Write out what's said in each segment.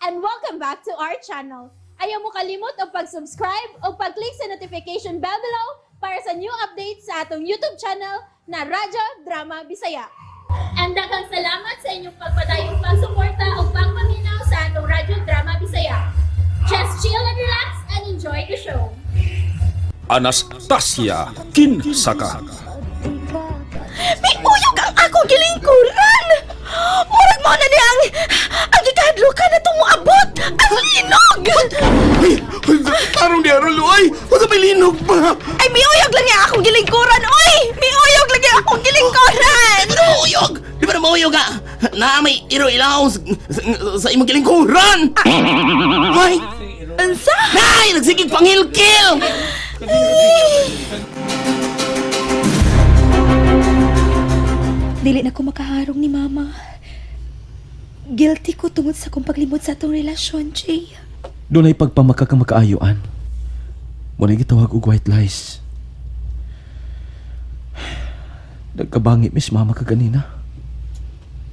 and welcome back to our channel. Ayaw mo kalimot o pag-subscribe o pag-click sa notification bell below para sa new updates sa atong YouTube channel na Radyo Drama Bisaya. And daghang salamat sa inyong pagpadayong pagsuporta o pagpaminaw sa atong Radyo Drama Bisaya. Just chill and relax and enjoy the show. Anastasia Kinsaka. May uyog ang akong gilingkuran! Murag mo na niya ang gikadlukan na itong muabot! Ang linog! Tarong di Arolo, ay! Huwag ka may linog pa! Ay, may uyog lang niya akong gilingkuran! Oy! May uyog lang niya akong gilingkuran! Di ba na mauyog? Di ba na mauyog ka? Na may iro-ilaw sa imong kilingkuran! Ay! Ansa? Ay! Nagsigig pangilkil! Dili na ko makaharong ni Mama. Guilty ko tungod sa kong paglimot sa atong relasyon, Jay. Doon ay pagpamakakamakaayoan. Muna gitawag og white lies. Nagkabangi miss mama ka ganina.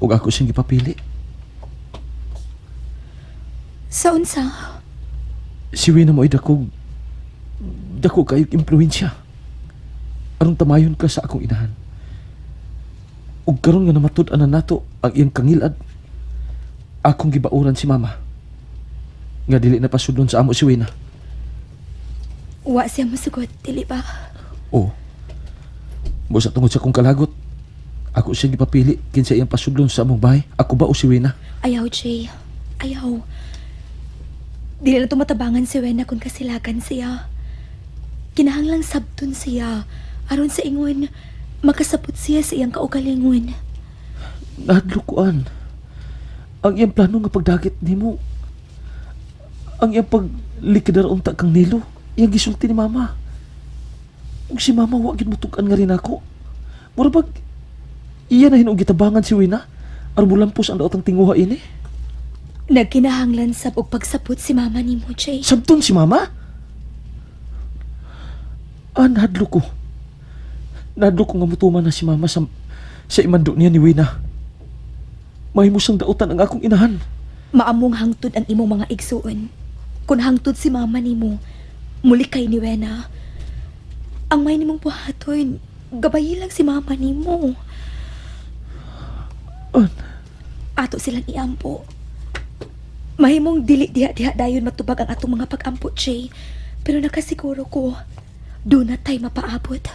Ug ako siyang gipapili. Sa unsa? Si Wina mo ay dako kayong impluensya. Aron tamayon ka sa akong inahan. Ug karon nga namatud-an na nato ang iyang kangilad. Akong gibauran si mama. Nga dili na pasudlon sa amo si Wina. Wa siya masugot, dili ba? Oo. Busa tungod sa kong kalagot. Ako siyang gipapili kinsa iyang pasudlon sa among bahay. Ako ba o si Wina? Ayaw, Jay. Ayaw. Dili na tumatabangan si Wena kung kasilagan siya. Kinahanglang sabton siya. Aron sa ingon, makasapot siya sa iyang kaugalingon. Nahadlukuan. Ang iyang plano nga pagdagit nimo. Ang iyang paglikidar unta kang nilo. Iyang gisulti ni mama. Ug si mama wa gid mutukan nga rin ako. Mura bag iya na hinog gitabangan si Wina. Aron mulampos ang daotang tinguha ini. Nagkinahanglan sab og pagsapot si mama nimo, Jay. Sabton si mama? Nahadlo ko. Nahadlo ko nga mutuman na si mama sa imando niya ni Wina. Mahimusang daotan ang akong inahan. Maamong hangtod ang imong mga igsuon. Kung hangtod si mama nimo, muli kay ni Wena. Ang may nimong buhaton, gabayi lang si mama nimo. Ato silang iampo. Mahimong dili diha-diha dayon matubag ang atong mga pag-ampo, Jay. Pero nakasiguro ko, doon na tayo mapaabot.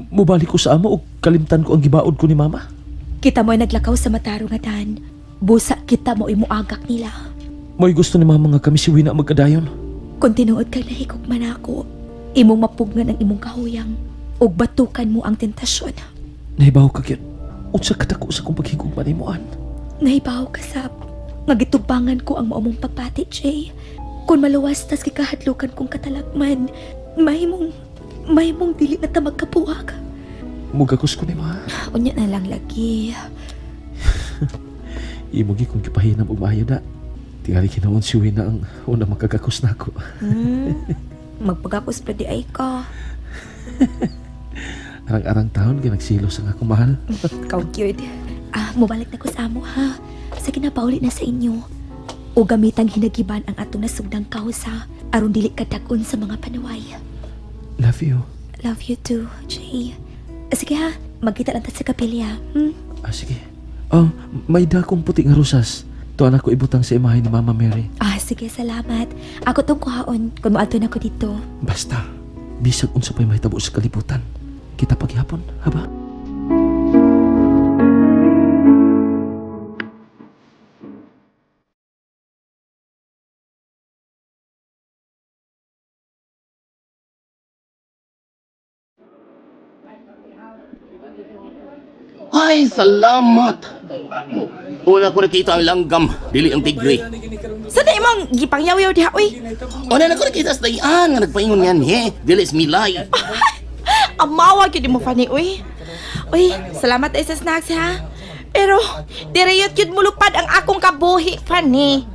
Mubalik ko sa amo o kalimtan ko ang gibaod ko ni mama. Kita mo'y naglakaw sa mataro nga dan. Busa kita mo imuagak nila. Mo'y gusto ni mama nga kami si Wina magkadayon. Kung tinuod kang nahigugman ako, imong mapugnan ang imong kahuyang ug batukan mo ang tentasyon. Nahibaw ka gyud. Unsa kadako sa kong paghigugman imuan. Nahibaw ka sab. Nga gitubangan ko ang maumong pagpati, Jay. Kung maluwas tas kikahadlukan kong katalagman, mahimong dili na ta magkabuwag. Mugagos ko ni ma. Unya na lang lagi. Imugi kong kipahinam umayo na. Tingali kinaon si Wina ang una magkagakos na ako. Magpagakos pa di ay ka. Arang-arang taon ginagsilos ang ako mahal. Kau cute. Mubalik na ko sa amo, ha? Sige na, paulit na sa inyo. O gamitang hinagiban ang atong nasugdang kausa aron dili kadakon sa mga panuway. Love you. Love you too, Jay. Sige ha, magkita lang tayo sa kapilya. Sige. May dakong puti nga rosas. Tuan ako ibutang sa imahe ni Mama Mary. Sige, salamat. Ako tong kuhaon kung maadto na ko dito. Basta, bisag unsa pa'y mahitabo sa kalibutan. Kita paghihapon, haba? Ay, salamat! Una ko nakita ang langgam, dili ang tigre. Sa na imong gipangyaw-yaw diha, uy? Una na ko nakita sa dayan nga nagpaingon yan, dili is milay. Amawa gyud mo fani uy. Uy, salamat sa snacks ha. Pero dirayot gyud mulupad ang akong kabuhi fani.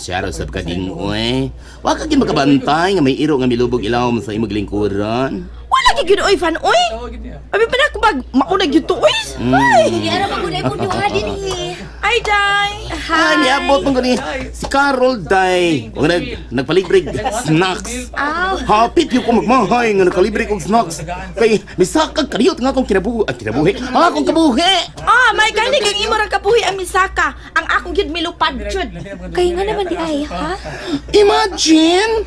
Siya sab ka ding uy. Wa ka gyud makabantay nga may iro nga milubog ilawom sa imong lingkuran. Wala gyud uy fan uy. Abi pa na ko bag maunag gyud to uy. Ay, Di ara magunay mo duha dinhi. ay day. Ay, niabot mo gani. Si Carol, day. O nagpalibre snacks. Aw, Hapit yung kung magmahay nga nakalibre kong snacks. Kay, misakag kaniyot nga akong kinabuhi. Akong kabuhi! Ah, may gani kang imo ra kabuhi ang misaka. Ang akong gyud milupad jud. kayo nga naman di ay, ha? Imagine!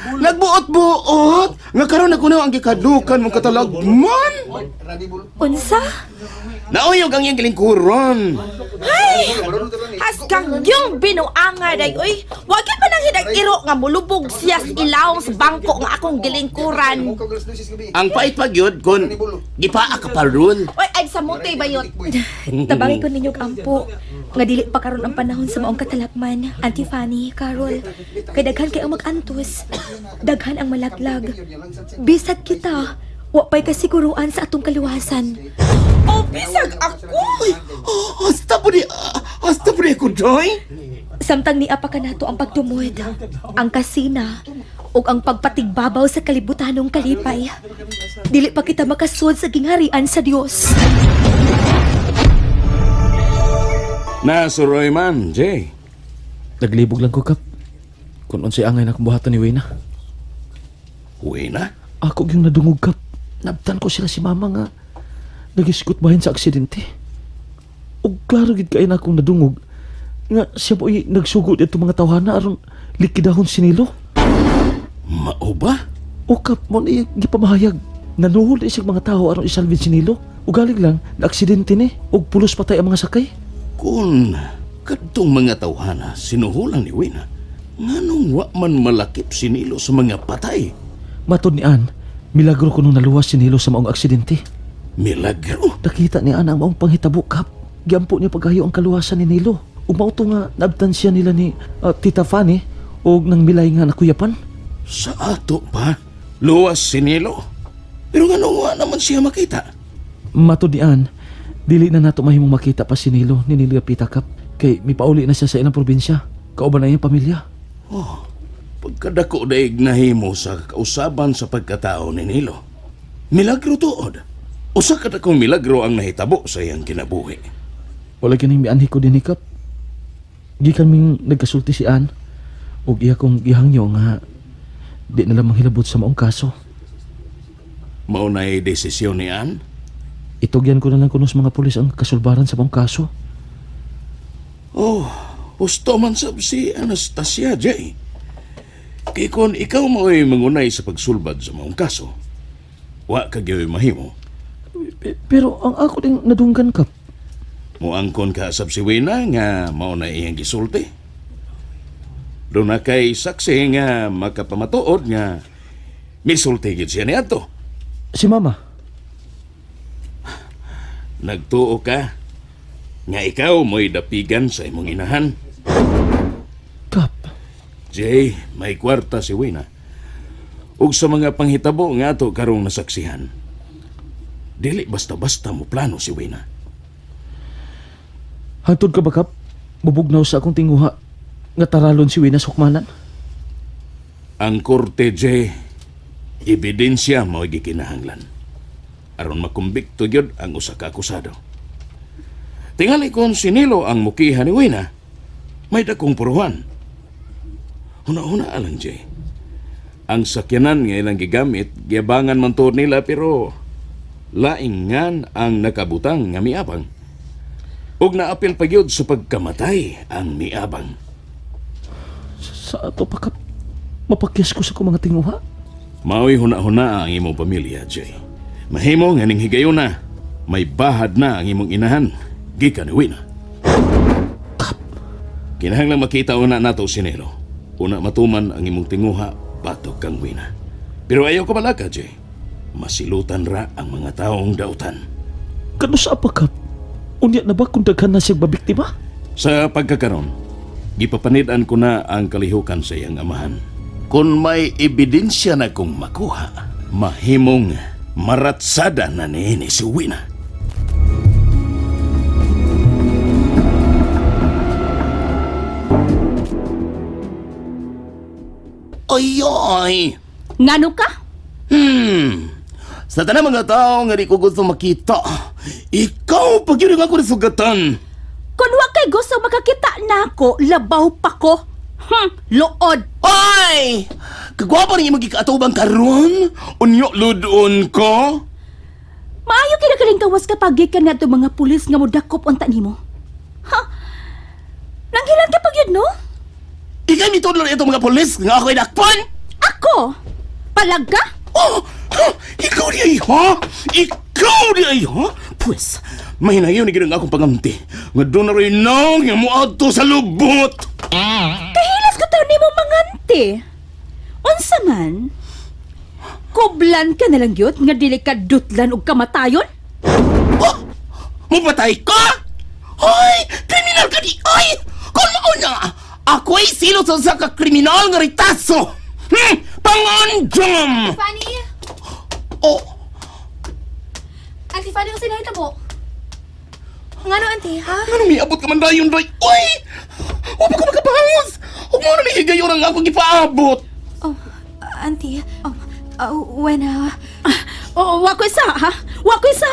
Nagbuot-buot! Nga karon ako na ang gikadukan mong katalagman! Unsa? Nauyog ang iyang kilingkuron! Haskang yung binuanga day uy. Wa gyud man ang hidag-iro nga mulubog siya sa ilawom sa bangko nga akong gilingkuran. Ang pait pa gyud kon gipaa ka pa rul. Oy, ay sa muti bayot. Tabangin ko ninyog ampo. Nga dili pa karon ang panahon sa maong katalagman, Auntie Fanny, Carol. Kay daghan kay ang mag-antos. Daghan ang malaglag. Bisag kita, wa pa'y kasiguruan sa atong kaluwasan. Oh, bisag ako. Hasta po di ako, Joy! Samtang niapa ka nato ang pagtumod, ang kasina, ug ang pagpatigbabaw sa kalibutanong kalipay. Dili pa kita makasud sa gingharian sa Dios. Nasuroy man, Jay. Naglibog lang ko, Kap. Kung unsay angay na akong buhatan ni Wayna. Uwi na? Ako yung nadungog, Kap. Nabtan ko sila si Mama nga nagisikot bahin sa aksidente. O klaro gid kay na akong nadungog nga siya po nagsugod ito mga tawhana aron likidahon si Nilo. Mao ba? O Kap, mo na gipamahayag. Nanuhol na isang mga tao aron isalvin si Nilo. Ugaling lang na aksidente ni og pulos patay ang mga sakay. Kung kadtong mga tawhana sinuhulan ni Wina, nganong wa man malakip si Nilo sa mga patay? Matod ni Ann, milagro ko nung naluwas si Nilo sa maong aksidente. Milagro? Nakita ni Ann ang maong panghitabo, Kap. Giampo niya paghayo ang kaluwasan ni Nilo. Umauto nga nabtan siya nila ni Tita Fanny o nang milay nga nakuyapan. Sa ato pa? Luwas si Nilo? Pero nganong wa naman siya makita? Matod ni Ann, dili na nato mahimong makita pa si Nilo ni Pita, Kap. Kay mipauli na siya sa ilang probinsya. Kauban na iyang pamilya. Pagkadako daig nahimo sa kausaban sa pagkatao ni Nilo. Milagro tuod. Usa ka dakong milagro ang nahitabo sa iyang kinabuhi. Wala kining mianhi ko din ni Kap. Gikan ming nagkasulti si Ann ug iya kong gihangyo nga di na lamang hilabot sa maong kaso. Mao na'y desisyon ni Ann? Itugyan ko na lang kuno sa mga pulis ang kasulbaran sa maong kaso. Oh, gusto man sab si Anastasia, Jay. Kay kung ikaw mo'y mangunay sa pagsulbad sa maong kaso, wa ka gyud mahimo. Pero ang ako ding nadunggan, Kap. Muangkon ka sab si Wina nga mao na iyang gisulti. Doon na kay saksi nga makapamatuod nga misulti gyud siya niadto. Si Mama. Nagtuo ka nga ikaw mo'y dapigan sa imong inahan. Kap, Jay, may kwarta si Wina. Ug sa mga panghitabo nga ato karong nasaksihan. Dili basta-basta mo plano si Wina. hangtod ka ba, Kap? Bubugnaw sa akong tinguha nga taralon si Wina sa hukmanan. Ang korte, Jay, ebidensya mo'y gikinahanglan. Aron makumbikto gyud ang usa ka akusado. Tingali kon si Nilo ang mukihan ni Wina, may dakong puruhan. Huna-huna alang, Jay. Ang sakyanan nga ilang gigamit, giabangan man to nila pero laingan ang nakabutang nga miabang. Ug naapil pa gyud sa pagkamatay ang miabang. Sa ato pa, Kap, mapakyas ko sa akong mga tinguha. Mao'y huna-huna ang imong pamilya, Jay. Mahimo nga ning higayon na, may bahad na ang imong inahan, gikan ni Wina. Kinahanglang makita una nato si Nilo. Una matuman ang imong tinguha, batok kang Wina. Pero ayaw ka malaka, Jay. Masilutan ra ang mga taong dautan. Kano sa apa, Kap? Unya na ba kung daghan na siyang babiktima? Sa pagkakaroon, gipapanid-an ko na ang kalihukan sa iyang amahan. Kung may ebidensya na kong makuha, mahimong maratsada na niini si Wina. Ay! Ngano ka? Sa tanang mga tao nga di ko gusto makita, ikaw pag yun ako sugatan. Kung wa ka kay gusto makakita nako, labaw pa ko. Luod. Ay! Kagwapa rin yung magkikaatubang karon? Unyo ludon ko? Maayo kinakaling gawas kapag gikan nga itong mga pulis nga mudakop unta nimo. Ha? Nanghilan ka pag yun, no? Ikaw mitudlo na itong mga polis nga ako'y dakpan? Ako? Palaga? Oh! Ha? Ikaw di ay, ha? Ikaw di ay, ha? Pues, may nayon ni ginang akong pangamti. Nga doon na rin na nga mo ato sa lubot. Kahilas ko taon nimo manganti. Unsa man? Kublan ka na lang yun nga dili ka dutlan og kamatayon? Oh! Mapatay ka? Ay! Kriminal ka di ay! Kung mauna, ako'y silo sa kriminal nga ritaso! Panganjam! Fanny! Oh! Auntie Fanny, kasi nakita mo. Nga no, auntie, ha? Ano may abot ka man dayon, Day? Uy! Huwag ko makapangos! Huwag mo na may higayon ang akong ipaabot! Oh, auntie. Wako isa, ha? Wako isa!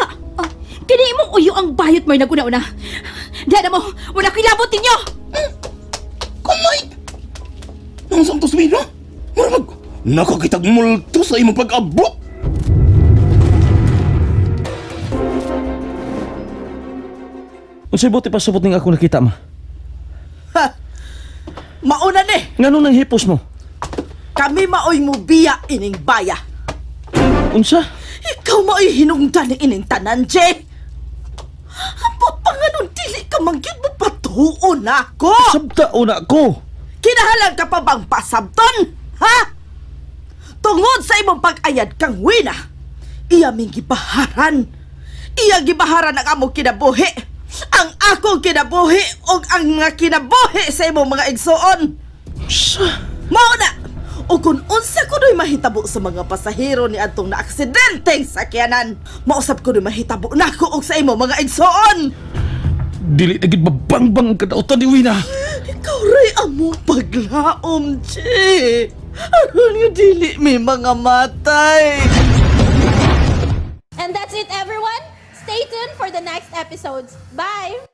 Kini mong uyo ang bayot mo'y naguna-una. Dada mo, wala ko'y labot ninyo! Kamay! Nang santos mino? Maramag, nakakitag multo sa imong pag-abot! Unsay buti pa sabot ning ako nakita, ma? Mauna ni, Nganong nang hipos mo? kami maoy mo biya ining baya. Unsa? Ikaw maoy hinungdan ni ining tanan, Jay. Ambot pa nga nun, dili ka mangyod mo patuon ako. Sabta una ko! Kinahalang ka pa bang pasabton? Ha? Tungod sa imong pag-ayad kang wina, iya ming gibaharan. Iya gibaharan ang among kinabuhi. Ang akong kinabuhi o ang mga kinabuhi sa imong mga igsuon. Sa? Mauna! O kung unsa ko do'y mahitabo sa mga pasahero ni atong naaksidenteng sakyanan, mausap ko do'y mahitabo na ko og sa imo mga igsoon! Dili na gid mabangbang ang kadautan ni Wina! Ikaw ray among paglaom, Che! Aron yung dili may mga matay! And that's it, everyone. Stay tuned for the next episodes. Bye!